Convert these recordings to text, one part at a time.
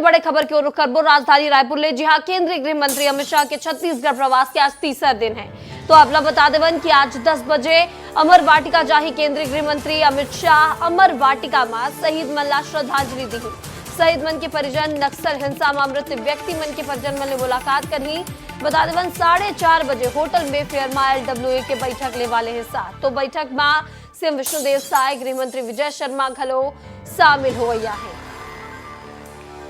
बड़े खबर की ओर रुख करबो राजधानी रायपुर ले। जी हाँ, केंद्रीय गृह मंत्री अमित शाह के छत्तीसगढ़ प्रवास के आज तीसरा दिन है। तो आपला बता देवन कि आज 10 बजे अमर वाटिका जाही केंद्रीय गृह मंत्री अमित शाह अमर वाटिका में शहीद मन ला श्रद्धांजलि दी। शहीद मन के परिजन नक्सल हिंसा में मृत व्यक्ति मन के परिजन मन ने मुलाकात करी। बता देवन 4:30 बजे होटल में फेयर में LWA के बैठक ले वाले हिस्सा। तो बैठक में सीएम विष्णुदेव साय, गृह मंत्री विजय शर्मा घलो शामिल हो गया है।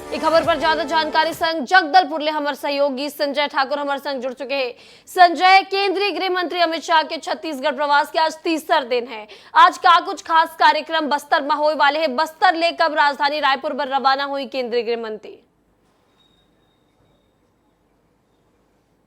एक खबर पर ज्यादा जानकारी संग जगदलपुर ले हमारे सहयोगी संजय ठाकुर हमारे संग जुड़ चुके हैं। संजय, केंद्रीय गृह मंत्री अमित शाह के छत्तीसगढ़ प्रवास के आज तीसरा दिन है। आज का कुछ खास कार्यक्रम बस्तर में होने वाले हैं? बस्तर ले कब राजधानी रायपुर पर रवाना हुई केंद्रीय गृह मंत्री?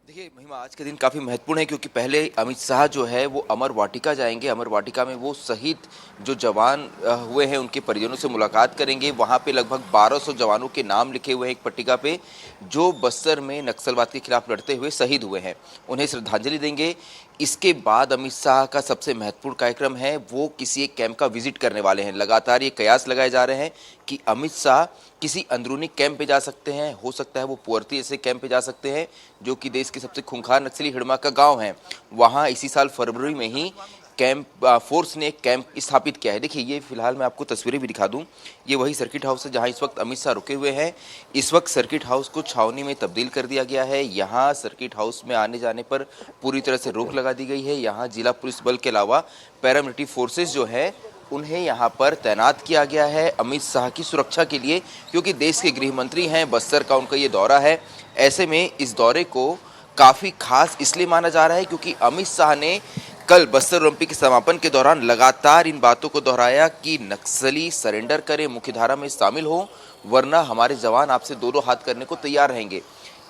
देखिए महिमा, आज के दिन काफ़ी महत्वपूर्ण है क्योंकि पहले अमित शाह जो है वो अमर वाटिका जाएंगे। अमर वाटिका में वो शहीद जो जवान हुए हैं उनके परिजनों से मुलाकात करेंगे। वहाँ पे लगभग 1200 जवानों के नाम लिखे हुए हैं एक पट्टिका पे, जो बस्तर में नक्सलवाद के खिलाफ लड़ते हुए शहीद हुए हैं। उन्हें श्रद्धांजलि देंगे। इसके बाद अमित शाह का सबसे महत्वपूर्ण कार्यक्रम है, वो किसी एक कैंप का विजिट करने वाले हैं। लगातार ये कयास लगाए जा रहे हैं कि अमित शाह किसी अंदरूनी कैंप पे जा सकते हैं। हो सकता है वो पुअर्ती जैसे कैंप पे जा सकते हैं, जो कि देश के सबसे खूंखार नक्सली हिड़मा का गांव है। वहाँ इसी साल फरवरी में ही कैंप फोर्स ने एक कैंप स्थापित किया है। देखिए, ये फिलहाल मैं आपको तस्वीरें भी दिखा दूं। ये वही सर्किट हाउस है जहां इस वक्त अमित शाह रुके हुए हैं। इस वक्त सर्किट हाउस को छावनी में तब्दील कर दिया गया है। यहाँ सर्किट हाउस में आने जाने पर पूरी तरह से रोक लगा दी गई है। यहाँ जिला पुलिस बल के अलावा पैरामिलिट्री फोर्सेज जो है उन्हें यहाँ पर तैनात किया गया है अमित शाह की सुरक्षा के लिए, क्योंकि देश के गृह मंत्री हैं, बस्तर का उनका ये दौरा है। ऐसे में इस दौरे को काफ़ी खास इसलिए माना जा रहा है क्योंकि अमित शाह ने कल बस्तर ओलंपिक के समापन के दौरान लगातार इन बातों को दोहराया कि नक्सली सरेंडर करें, मुख्यधारा में शामिल हो, वरना हमारे जवान आपसे दो हाथ करने को तैयार रहेंगे।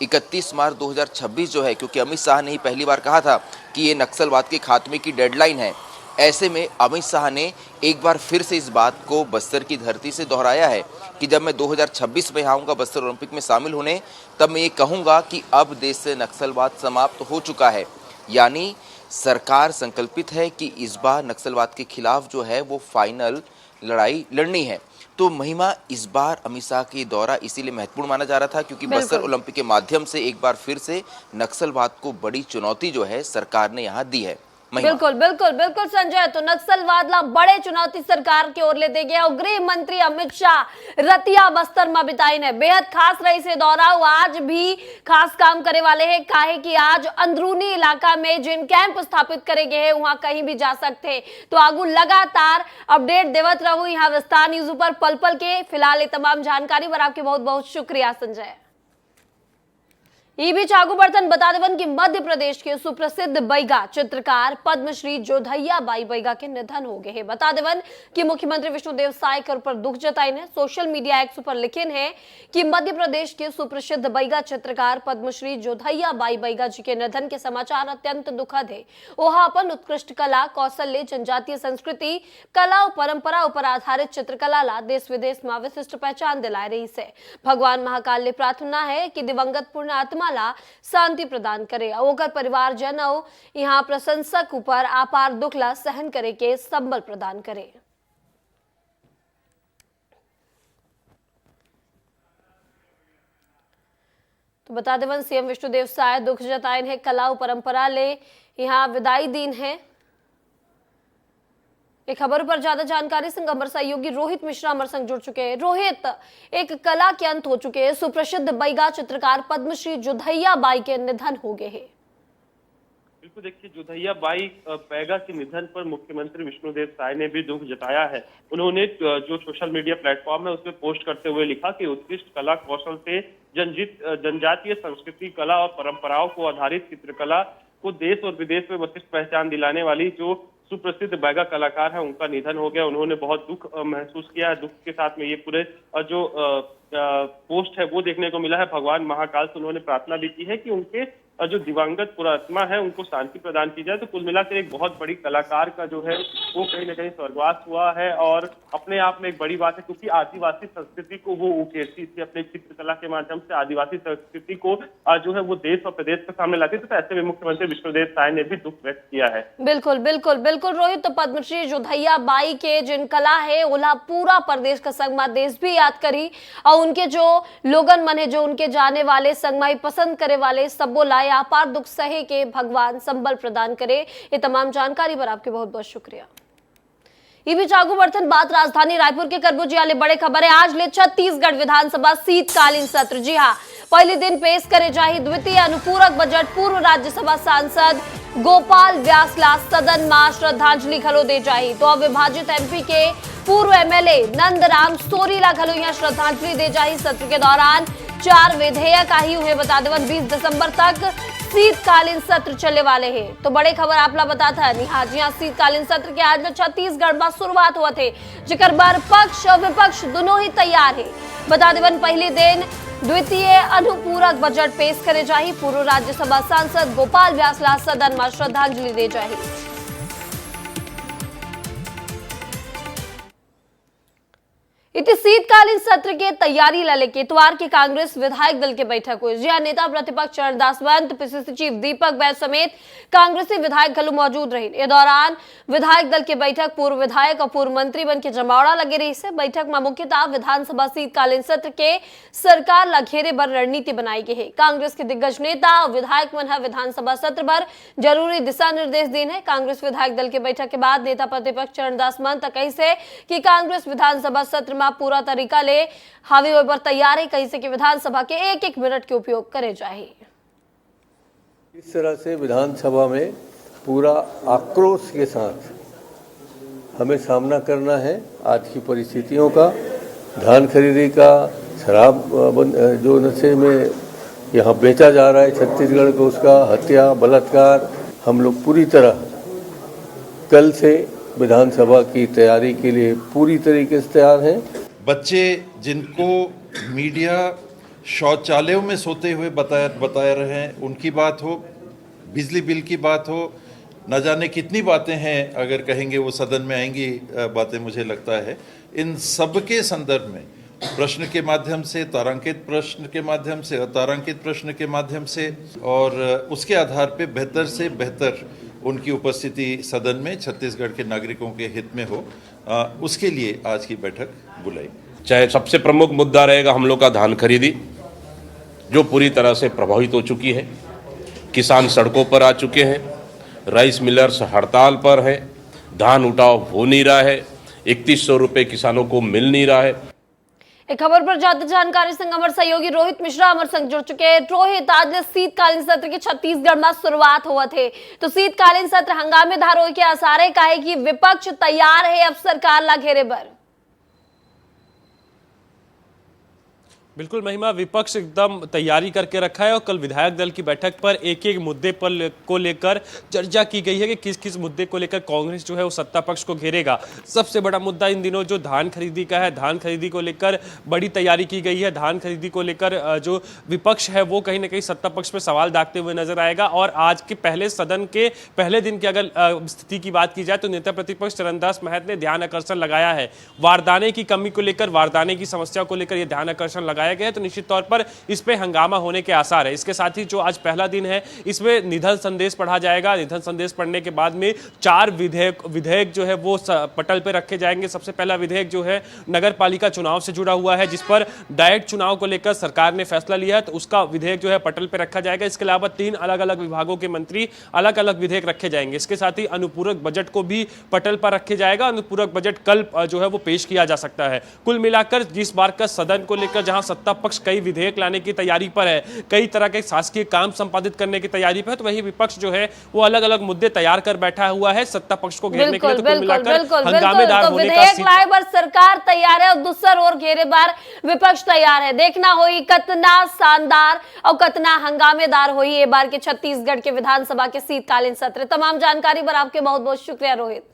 31 मार्च 2026 जो है, क्योंकि अमित शाह ने ही पहली बार कहा था कि ये नक्सलवाद के खात्मे की डेडलाइन है। ऐसे में अमित शाह ने एक बार फिर से इस बात को बस्तर की धरती से दोहराया है कि जब मैं 2026 में आऊँगा बस्तर ओलंपिक में शामिल होने, तब मैं ये कहूँगा कि अब देश से नक्सलवाद समाप्त हो चुका है। यानी सरकार संकल्पित है कि इस बार नक्सलवाद के खिलाफ जो है वो फाइनल लड़ाई लड़नी है। तो महिमा, इस बार अमित शाह की दौरा इसीलिए महत्वपूर्ण माना जा रहा था क्योंकि बस्तर ओलंपिक के माध्यम से एक बार फिर से नक्सलवाद को बड़ी चुनौती जो है सरकार ने यहाँ दी है। बिल्कुल बिल्कुल बिल्कुल संजय, तो नक्सलवाद ला बड़े चुनौती सरकार की ओर ले दे गया और गृह मंत्री अमित शाह रतिया बस्तर में बिताई ने बेहद खास रही से दौरा। आज भी खास काम करे वाले हैं, काहे कि आज अंदरूनी इलाका में जिन कैंप स्थापित करे गए हैं वहां कहीं भी जा सकते हैं। तो आगू लगातार अपडेट देवत रहू यहाँ विस्तार न्यूज पर पल पल के। फिलहाल ये तमाम जानकारी पर आपके बहुत बहुत शुक्रिया संजय। बीच आगू बर्तन बता देवन कि मध्य प्रदेश के सुप्रसिद्ध बैगा चित्रकार पद्मश्री जोधैया बाई बैगा के निधन हो गए हैं। बता देवन कि मुख्यमंत्री विष्णुदेव साय के ऊपर दुख जताई ने सोशल मीडिया एक्स पर लिखे हैं कि मध्य प्रदेश के सुप्रसिद्ध बैगा चित्रकार पद्मश्री जोधैया बाई बैगा जी के निधन के समाचार अत्यंत दुखद है। वह अपन उत्कृष्ट कला, कौशल्य, जनजातीय संस्कृति, कला और परंपरा पर आधारित चित्रकला ला देश विदेश में विशिष्ट पहचान दिलाए रही से। भगवान महाकाल ले प्रार्थना है कि दिवंगत पूर्ण आत्मा शांति प्रदान करे और परिवारजन और यहाँ प्रशंसक ऊपर आपार दुख ला सहन करे के संबल प्रदान करे। तो बता देवन सीएम विष्णुदेव साय दुख जताइन है, कला और परंपरा ले यहाँ विदाई दीन है। एक खबर पर ज्यादा जानकारी संग हमारे सहयोगी रोहित मिश्रा हमारे संग जुड़ चुके हैं। रोहित, एक कला के अंत हो चुके हैं, सुप्रसिद्ध बैगा चित्रकार पद्मश्री जोधैया बाई के निधन हो गए हैं। बिल्कुल, देखिए जोधैया बाई बैगा के निधन पर मुख्यमंत्री विष्णुदेव साय ने भी दुख जताया है। उन्होंने जो सोशल मीडिया प्लेटफॉर्म है उसमें पोस्ट करते हुए लिखा कि उत्कृष्ट कला कौशल से जनजातीय संस्कृति, कला और परंपराओं को आधारित चित्रकला को देश और विदेश में विशिष्ट पहचान दिलाने वाली जो सुप्रसिद्ध बैगा कलाकार है उनका निधन हो गया। उन्होंने बहुत दुख महसूस किया है। दुख के साथ में ये पूरे जो पोस्ट है वो देखने को मिला है। भगवान महाकाल से उन्होंने प्रार्थना भी की है कि उनके जो दिवंगत पुरात्मा है उनको शांति प्रदान की जाए। तो कुल मिलाकर एक बहुत बड़ी कलाकार का जो है वो कहीं ना कहीं स्वर्गवास हुआ है और अपने आप में एक बड़ी बात है, क्योंकि आदिवासी संस्कृति को वो उकेरती थी अपने चित्रकला के माध्यम से। आदिवासी संस्कृति को जो है वो देश और प्रदेश के सामने लाती थी। तो ऐसे में मुख्यमंत्री विष्णुदेव साय ने भी दुख व्यक्त किया है। बिल्कुल बिल्कुल बिल्कुल रोहित। तो पद्मश्री जोधैया बाई के जिन कला है ओला पूरा प्रदेश का संगमा देश भी याद करी और उनके जो लोगन मन है, जो उनके जाने वाले संगमाई पसंद करे वाले सबो लाए अपार दुख सहे के भगवान संबल प्रदान करे। ये तमाम जानकारी पर आपके बहुत बहुत शुक्रिया। बीच आगू बढ़तन बात राजधानी रायपुर के करबुजियाले बड़े खबर है। आज ले छत्तीसगढ़ विधानसभा शीतकालीन सत्र। जी हां, पहले दिन पेश करे जाही द्वितीय अनुपूरक बजट। पूर्व राज्यसभा सांसद गोपाल व्यासला सदन में श्रद्धांजलि घलो दे जाही। तो अविभाजित एमपी के पूर्व एमएलए नंदराम सोरीला घलो यहाँ श्रद्धांजलि दे जाही। सत्र के दौरान 4 विधेयक आई हुए। बता देवन 20 दिसंबर तक शीतकालीन सत्र चलने वाले हैं। तो बड़े खबर आपला बता था जी हाँ, शीतकालीन सत्र के आज छत्तीसगढ़ में शुरुआत हुआ थे, जिकर बार पक्ष और विपक्ष दोनों ही तैयार है। बता देवन पहले दिन द्वितीय अनुपूरक बजट पेश करे जाही। पूर्व राज्यसभा सांसद गोपाल व्यासला सदन में श्रद्धांजलि दे जाही। इति शीतकालीन सत्र के तैयारी ला लेके इतवार की कांग्रेस विधायक दल की बैठक हुई। जी नेता प्रतिपक्ष चरणदास महंत, पीसीसी चीफ दीपक बैज समेत कांग्रेसी विधायक घलो मौजूद रहे। इस दौरान विधायक दल की बैठक पूर्व विधायक और पूर्व मंत्री बन के जमावड़ा लगे रही से। बैठक में मुख्यतः विधानसभा शीतकालीन सत्र के सरकार ला घेरे बर रणनीति बनाई गई है। कांग्रेस के दिग्गज नेता और विधायक मन विधानसभा सत्र पर जरूरी दिशा निर्देश देने है। कांग्रेस विधायक दल की बैठक के बाद नेता प्रतिपक्ष चरणदास महंत कही से कि कांग्रेस विधानसभा सत्र में पूरा तरीका ले हावी होए पर तैयार है। कहीं से कि विधानसभा के एक मिनट के उपयोग करे जाए। इस तरह से विधानसभा में पूरा आक्रोश के साथ हमें सामना करना है आज की परिस्थितियों का। धान खरीदी का, शराब जो नशे में यहाँ बेचा जा रहा है छत्तीसगढ़ को, उसका हत्या बलात्कार, हम लोग पूरी तरह कल से विधानसभा की तैयारी के लिए पूरी तरीके से तैयार हैं। बच्चे जिनको मीडिया शौचालयों में सोते हुए बता रहे हैं, उनकी बात हो, बिजली बिल की बात हो, न जाने कितनी बातें हैं, अगर कहेंगे वो सदन में आएंगी बातें, मुझे लगता है इन सब के संदर्भ में प्रश्न के माध्यम से, तारांकित प्रश्न के माध्यम से, अतारांकित प्रश्न के माध्यम से और उसके आधार पे बेहतर से बेहतर उनकी उपस्थिति सदन में छत्तीसगढ़ के नागरिकों के हित में हो, उसके लिए आज की बैठक बुलाई। चाहे सबसे प्रमुख मुद्दा रहेगा हम लोग का धान खरीदी, जो पूरी तरह से प्रभावित हो चुकी है। किसान सड़कों पर आ चुके हैं, राइस मिलर्स हड़ताल पर हैं, धान उठाव हो नहीं रहा है, 3100 रुपये किसानों को मिल नहीं रहा है। एक खबर पर ज्यादा जानकारी संग अमर सहयोगी रोहित मिश्रा हमारे संग जुड़ चुके हैं। रोहित, आज शीतकालीन सत्र की छत्तीसगढ़ में शुरुआत हुआ थे, तो शीतकालीन सत्र हंगामेदार हो के आसार है, काहे कि विपक्ष तैयार है अब सरकार ला घेरे पर। बिल्कुल महिमा, विपक्ष एकदम तैयारी करके रखा है और कल विधायक दल की बैठक पर एक एक मुद्दे पर को लेकर चर्चा की गई है कि किस किस मुद्दे को लेकर कांग्रेस जो है वो सत्ता पक्ष को घेरेगा। सबसे बड़ा मुद्दा इन दिनों जो धान खरीदी का है, धान खरीदी को लेकर बड़ी तैयारी की गई है। धान खरीदी को लेकर जो विपक्ष है वो कहीं ना कहीं सत्ता पक्ष पर सवाल दागते हुए नजर आएगा। और आज के पहले सदन के पहले दिन की अगर स्थिति की बात की जाए तो नेता प्रतिपक्ष चरणदास महंत ने ध्यान आकर्षण लगाया है वारदाने की कमी को लेकर, वारदाने की समस्या को लेकर यह ध्यान आकर्षण लगाया गया, तो निश्चित तौर पर इस पे हंगामा होने के आसार है। इसके साथ ही जो आज पहला दिन है इसमें निधन संदेश पढ़ा जाएगा। निधन संदेश पढ़ने के बाद में 4 विधेयक जो है वो पटल पे रखे जाएंगे। सबसे पहला विधेयक जो है नगर पालिका चुनाव से जुड़ा हुआ है, जिस पर डायरेक्ट चुनाव को लेकर सरकार ने फैसला लिया है, तो उसका विधेयक जो है पटल पे रखा जाएगा। इसके अलावा 3 अलग अलग विभागों के मंत्री अलग अलग विधेयक रखे जाएंगे। इसके साथ ही अनुपूरक बजट को भी पटल पर रखे जाएगा। अनुपूरक बजट कल जो है वो पेश किया जा सकता है। कुल मिलाकर जिस बार का सदन को लेकर जहां सत्ता पक्ष कई विधेयक लाने की तैयारी पर है, कई तरह के शासकीय काम संपादित करने की तैयारी पर है, तो वही विपक्ष जो है वो अलग अलग मुद्दे तैयार कर बैठा हुआ है सत्ता पक्ष को घेरने के लिए। तो कुल मिलाकर हंगामेदार तो होने का विधेयक लाए बार सरकार तैयार है और दूसर और घेरे बार विपक्ष तैयार है। देखना होई कितना शानदार और कितना हंगामेदार होई ये बार के छत्तीसगढ़ के विधानसभा के शीतकालीन सत्र। तमाम जानकारी पर आपके बहुत बहुत शुक्रिया रोहित।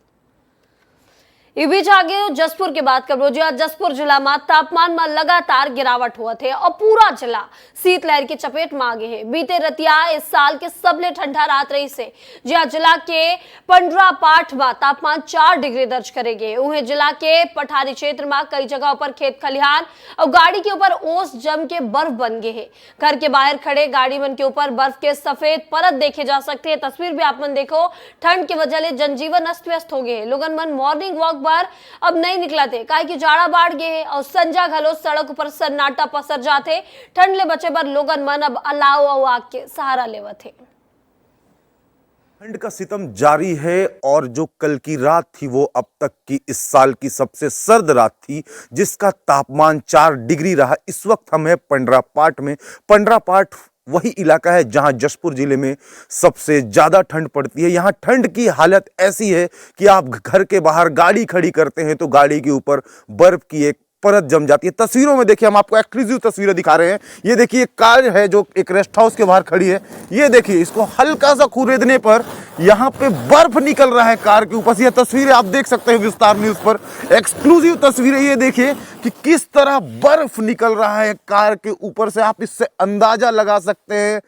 इस बीच आगे जसपुर की बात करो जी। जसपुर जिला में तापमान में लगातार गिरावट हुआ थे और पूरा जिला शीतलहर की चपेट में आ गए है। बीते रतिया इस साल के सबले ठंडा रात रही से जहाँ जिला के पंडरा पाठ में तापमान 4 डिग्री दर्ज करे गए। उन्हें जिला के पठारी क्षेत्र में कई जगहों पर खेत खलिहान और गाड़ी के ऊपर ओस जम के बर्फ बन गए है। घर के बाहर खड़े गाड़ी मन के ऊपर बर्फ के सफेद परत देखे जा सकते हैं। तस्वीर भी आप मन देखो, ठंड की वजह से जनजीवन अस्त व्यस्त हो गए। लोगन मन मॉर्निंग वॉक पर अब नहीं निकला थे काहे कि जाड़ा बाढ़ गए और संजा घलो सड़क पर सन्नाटा पसर जाते। ठंड ले बचे पर लोगन मन अब अलाव और आग के सहारा लेवत थे। ठंड का सितम जारी है और जो कल की रात थी वो अब तक की इस साल की सबसे सर्द रात थी, जिसका तापमान 4 डिग्री रहा। इस वक्त हम हैं पंडरा पाठ में। पंडरा पाठ वही इलाका है जहां जसपुर जिले में सबसे ज्यादा ठंड पड़ती है। यहां ठंड की हालत ऐसी है कि आप घर के बाहर गाड़ी खड़ी करते हैं तो गाड़ी के ऊपर बर्फ की एक परत जम जाती है। तस्वीरों में देखिए, हम आपको एक्सक्लूसिव तस्वीरें दिखा रहे हैं। ये देखिए, एक कार है जो एक रेस्ट हाउस के बाहर खड़ी है। ये देखिए, इसको हल्का सा खुरेदने पर यहाँ पे बर्फ निकल रहा है कार के ऊपर से। ये तस्वीरें आप देख सकते हैं विस्तार न्यूज पर, एक्सक्लूसिव तस्वीरें। ये देखिए कि किस तरह बर्फ निकल रहा है कार के ऊपर से। आप इससे अंदाजा लगा सकते हैं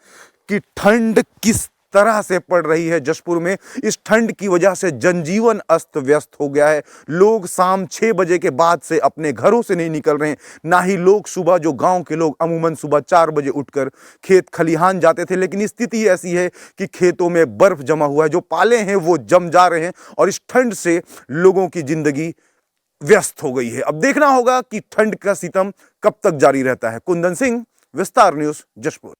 कि ठंड किस तरह से पड़ रही है जसपुर में। इस ठंड की वजह से जनजीवन अस्त व्यस्त हो गया है। लोग शाम 6 बजे के बाद से अपने घरों से नहीं निकल रहे हैं, ना ही लोग सुबह, जो गांव के लोग अमूमन सुबह 4 बजे उठकर खेत खलिहान जाते थे, लेकिन स्थिति ऐसी है कि खेतों में बर्फ जमा हुआ है। जो पाले हैं वो जम जा रहे हैं और इस ठंड से लोगों की जिंदगी व्यस्त हो गई है। अब देखना होगा कि ठंड का सितम कब तक जारी रहता है। कुंदन सिंह, विस्तार न्यूज, जसपुर।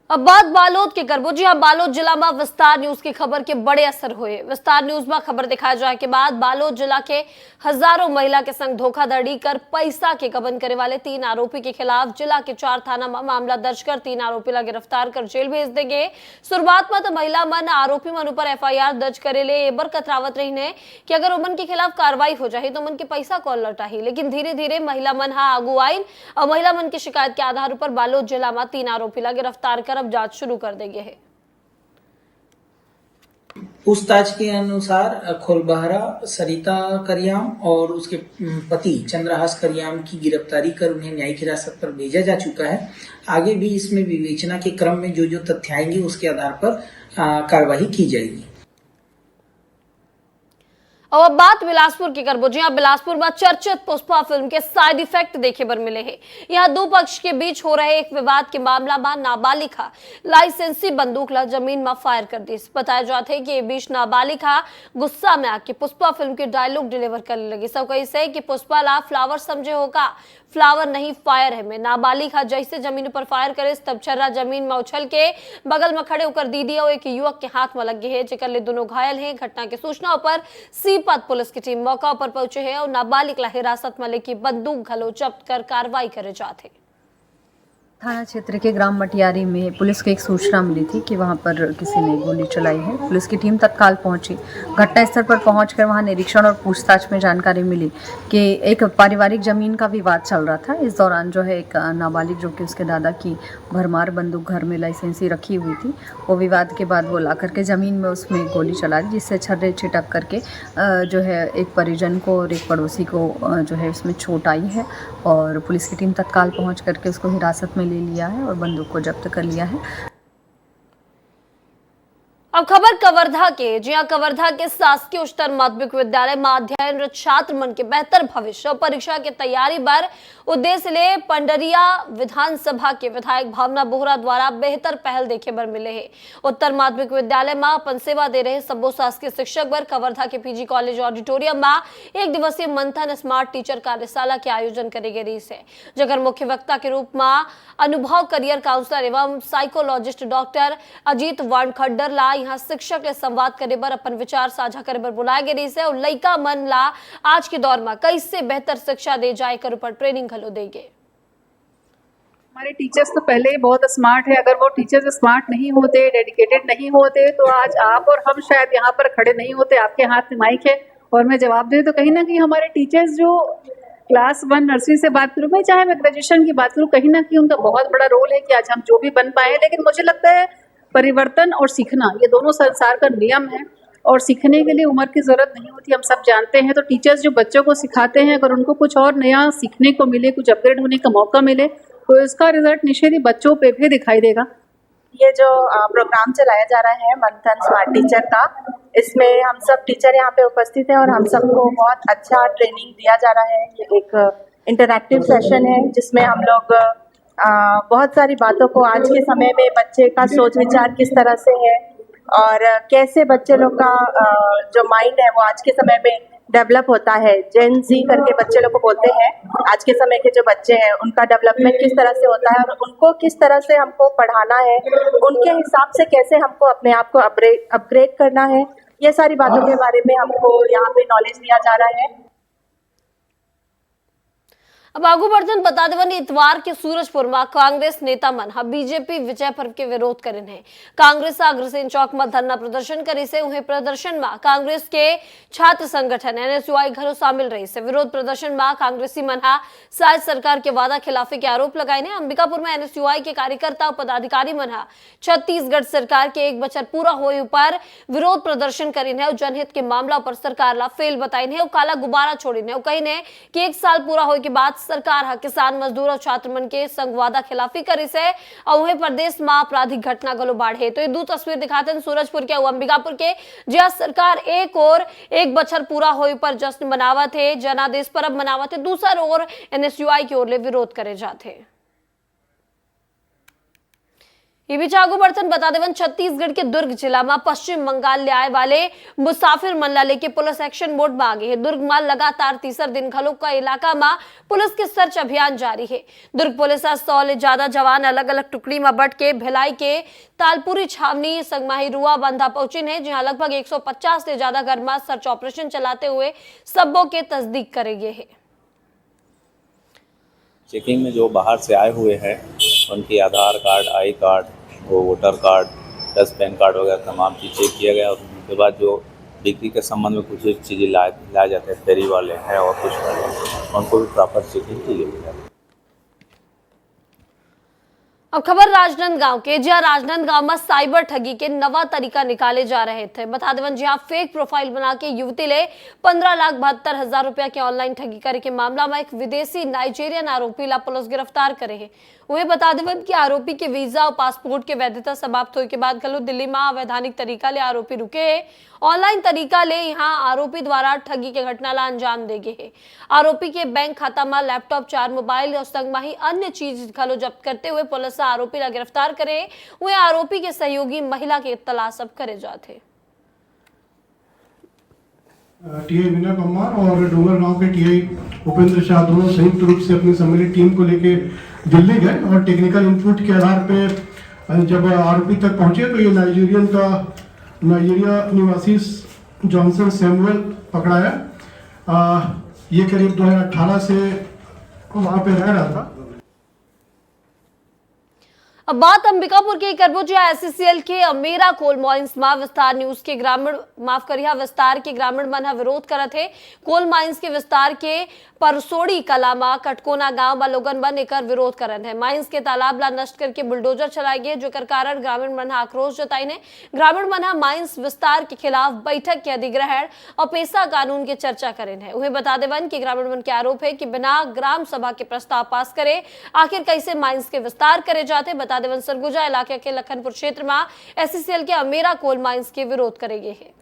अब बात बालोद के करबो जी। हाँ, बालोद जिला में विस्तार न्यूज की खबर के बड़े असर हुए। विस्तार न्यूज में खबर दिखाया जाए के बाद बालोद जिला के हजारों महिला के संग धोखाधड़ी कर पैसा के गबन करे वाले 3 आरोपी के खिलाफ जिला के 4 थाना में मामला दर्ज कर 3 आरोपी ला गिरफ्तार कर जेल भेज देंगे। शुरुआत में तो महिला मन आरोपी मन ऊपर FIR दर्ज करे ले एबर कतरावत रही ने कि अगर उमन के खिलाफ कार्रवाई हो जाए तो मन के पैसा कौन लौटाही। लेकिन धीरे धीरे महिला मन आगू आई और महिला मन की शिकायत के आधार पर बालोद जिला में 3 आरोपी ला गिरफ्तार कर अब जांच शुरू कर देंगे है। पूछताछ के अनुसार खोलबहरा सरिता करियाम और उसके पति चंद्रहास करियाम की गिरफ्तारी कर उन्हें न्यायिक हिरासत पर भेजा जा चुका है। आगे भी इसमें विवेचना के क्रम में जो तथ्य आएंगे उसके आधार पर कार्रवाई की जाएगी। और अब बात बिलासपुर की करबो जी। बिलासपुर में चर्चित पुष्पा फिल्म के साइड इफेक्ट देखे बर मिले हैं। यहाँ 2 पक्ष के बीच हो रहे एक विवाद के मामला में नाबालिगा लाइसेंसी बंदूक ला जमीन में फायर कर दी। बताया जाता है कि ये बीच नाबालिगा गुस्सा में आके पुष्पा फिल्म के डायलॉग डिलीवर करने लगी। सब कही से कि पुष्पा ला फ्लावर समझे होगा, फ्लावर नहीं फायर है। मैं नाबालिगा जैसे जमीन पर फायर करे तब छर्रा जमीन में उछल के बगल में खड़े होकर दीदी और एक युवक के हाथ में लग गए हैं, जेकर ले दोनों घायल हैं। घटना की सूचना पर सीपत पुलिस की टीम मौका पर पहुंचे है और नाबालिग हिरासत में लेके बंदूक घलो जब्त कर कार्रवाई करे जाते। थाना क्षेत्र के ग्राम मटियारी में पुलिस को एक सूचना मिली थी कि वहां पर किसी ने गोली चलाई है। पुलिस की टीम तत्काल पहुंची। घटनास्थल पर पहुंचकर वहां निरीक्षण और पूछताछ में जानकारी मिली कि एक पारिवारिक जमीन का विवाद चल रहा था। इस दौरान जो है एक नाबालिग जो कि उसके दादा की भरमार बंदूक घर में लाइसेंसी रखी हुई थी, वो विवाद के बाद वो ला करके ज़मीन में उसमें गोली चला दी, जिससे छर्रे छिटक करके जो है एक परिजन को और एक पड़ोसी को जो है उसमें चोट आई है। और पुलिस की टीम तत्काल पहुँच करके उसको हिरासत में ले लिया है और बंदूक को जब्त कर लिया है। अब खबर कवर्धा के। जी हाँ, कवर्धा के शासकीय उच्चतर माध्यमिक विद्यालय में अध्ययनरत छात्र मन के बेहतर भविष्य और परीक्षा की तैयारी पर उद्देश्य ले पंडरिया विधानसभा के विधायक भावना बोहरा द्वारा बेहतर पहल देखे बर मिले हैं। उत्तर माध्यमिक विद्यालय में अपन सेवा दे रहे सब्बो शासकीय शिक्षक बर कवर्धा के PG कॉलेज ऑडिटोरियम में 1 दिवसीय मंथन स्मार्ट टीचर कार्यशाला के आयोजन करे गए है, जगह मुख्य वक्ता के रूप में अनुभव करियर काउंसलर एवं साइकोलॉजिस्ट डॉक्टर अजीत वानखड्डर ला यहाँ शिक्षक ले संवाद करे बर अपन विचार साझा करे बर बुलाए गए है और लइका मन ला आज के दौर में कैसे बेहतर शिक्षा दे जाए कर ऊपर ट्रेनिंग घलो देंगे। हमारे टीचर्स तो पहले ही बहुत स्मार्ट है। अगर वो टीचर्स स्मार्ट नहीं होते, डेडिकेटेड नहीं होते, तो आज आप और हम शायद यहाँ पर खड़े नहीं होते। आपके हाथ में माइक है और मैं जवाब दूं तो कहीं ना कहीं हमारे टीचर्स जो क्लास 1 नर्सरी से बात करूँ मैं, चाहे मैं ग्रेजुएशन की बात करूँ, कहीं ना कहीं उनका बहुत बड़ा रोल है कि आज हम जो भी बन पाए। लेकिन मुझे लगता है परिवर्तन और सीखना ये दोनों संसार का नियम है और सीखने के लिए उम्र की ज़रूरत नहीं होती, हम सब जानते हैं। तो टीचर्स जो बच्चों को सिखाते हैं, अगर उनको कुछ और नया सीखने को मिले, कुछ अपग्रेड होने का मौका मिले, तो इसका रिजल्ट निश्चित ही बच्चों पे भी दिखाई देगा। ये जो प्रोग्राम चलाया जा रहा है मंथन स्मार्ट टीचर का, इसमें हम सब टीचर यहाँ पे उपस्थित हैं और हम सबको बहुत अच्छा ट्रेनिंग दिया जा रहा है। ये एक इंटरैक्टिव सेशन है जिसमें हम लोग बहुत सारी बातों को, आज के समय में बच्चे का सोच विचार किस तरह से है और कैसे बच्चे लोग का जो माइंड है वो आज के समय में डेवलप होता है। जेन जी करके बच्चे लोग को बोलते हैं, आज के समय के जो बच्चे हैं उनका डेवलपमेंट किस तरह से होता है और उनको किस तरह से हमको पढ़ाना है, उनके हिसाब से कैसे हमको अपने आप को अपग्रेड करना है, ये सारी बातों के बारे में हमको यहाँ पे नॉलेज दिया जा रहा है। अब आगू बढ़ते बता दें इतवार के सूरजपुर में कांग्रेस नेता मन बीजेपी विजय पर्व के विरोध करे हैं। कांग्रेस अग्रसेन चौक में धरना प्रदर्शन करे से उन्हें प्रदर्शन में कांग्रेस के छात्र संगठन एनएसयूआई घरों शामिल रही से विरोध प्रदर्शन में कांग्रेसी मन शायद सरकार के वादा खिलाफी के आरोप लगाए ने। अंबिकापुर में एनएसयूआई के कार्यकर्ता पदाधिकारी मन छत्तीसगढ़ सरकार के 1 बछर पूरा होए पर विरोध प्रदर्शन करे और जनहित के मामला पर सरकार ला फेल बताई ने, काला गुब्बारा छोड़ी ने, कही ने कि 1 साल पूरा होए के बाद सरकार किसान मजदूर और छात्र मन के संग वादा खिलाफी करे से और वही प्रदेश में आपराधिक घटना गलो बाढ़े। तो ये 2 तस्वीर दिखाते हैं सूरजपुर के और अंबिकापुर के, जहां सरकार एक और 1 बछर पूरा होए पर जश्न मनावत है, जनादेश पर्व मनावत है, दूसरा और एनएसयूआई की ओर ले विरोध करे जाते हैं। ये बीच आगू बढ़तन बता देवन छत्तीसगढ़ के दुर्ग जिला में पश्चिम बंगाल ले आए वाले मुसाफिर मन ला लेके पुलिस एक्शन मोड में आ गई है। दुर्ग में लगातार तीसरा दिन घलों का इलाका में पुलिस के सर्च अभियान जारी है। दुर्ग पुलिस 100 ले ज्यादा जवान अलग अलग टुकड़ी में बट के भिलाई के तालपुरी छावनी संगमाही रुआ बंधा पहुंचे हैं, जहां लगभग 150 से ज्यादा घर में सर्च ऑपरेशन चलाते हुए सबों के तस्दीक करेंगे है। चेकिंग में जो बाहर से आए हुए हैं उनकी आधार कार्ड, आई कार्ड, वो voter card plus pan card वगैरह तमाम चीज़ चेक किया गया और उसके बाद जो डिग्री के संबंध में कुछ चीज़ें लाए जाते हैं, फेरी वाले हैं और कुछ वाले, उनको भी प्रॉपर चेकिंग की गई है। अब खबर राजनांदगांव के, जहां राजनांदगांव में साइबर ठगी के नवा तरीका निकाले जा रहे थे। बता देवन जहां फेक प्रोफाइल बना के युवती ले 15,72,000 रुपया के ऑनलाइन ठगी करे के मामला में एक विदेशी नाइजीरियन आरोपी ला पुलिस गिरफ्तार करे है। वही बता देवन कि आरोपी के वीजा और पासपोर्ट के वैधता समाप्त होने के बाद कल दिल्ली में अवैधानिक तरीका ले आरोपी रुके है। ऑनलाइन तरीका ले यहाँ आरोपी द्वारा ठगी के घटना ला अंजाम देगे है। आरोपी के बैंक खाता में लैपटॉप, 4 मोबाइल और संगमाही अन्य चीज खलो जब्त करते हुए पुलिस आरोपी ला गिरफ्तार करे। वह आरोपी के सहयोगी महिला के तलाश अब करे जाते। टीआई विनय कुमार और डोंगरगांव के टीआई उपेंद्र शाह दोनों संयुक्त रूप से अपनी सम्मिलित टीम को लेके दिल्ली गए और टेक्निकल इनपुट के आधार पे जब आरोपी तक पहुंचे तो ये नाइजीरिया निवासी जॉनसन सैमुअल पकड़ाया। ये करीब 2018 से वहाँ पे रह रहा था। अब बात अंबिकापुर के करबो, जहां एससीएल के अमेरा कोल माइंस में विस्तार न्यूज के ग्रामीण विस्तार के ग्रामीण मन विरोध करत है। कोल माइंस के विस्तार के परसोड़ी कला में कटकोना गांव में लोगन बन एकर विरोध करन है। माइंस के तालाब ला नष्ट करके बुलडोजर चलाए गए, जो कारण ग्रामीण मन आक्रोश जताई ने। ग्रामीण मन माइंस विस्तार के खिलाफ बैठक के अधिग्रहण और पेशा कानून के चर्चा करें है। उन्हें बता देवन कि ग्रामीण मन के आरोप है कि बिना ग्राम सभा के प्रस्ताव पास करे आखिर कैसे माइंस के विस्तार करे जाते। बता देवन सरगुजा इलाके के लखनपुर क्षेत्र में एससीएल के अमेरा कोल माइंस के विरोध करेंगे है।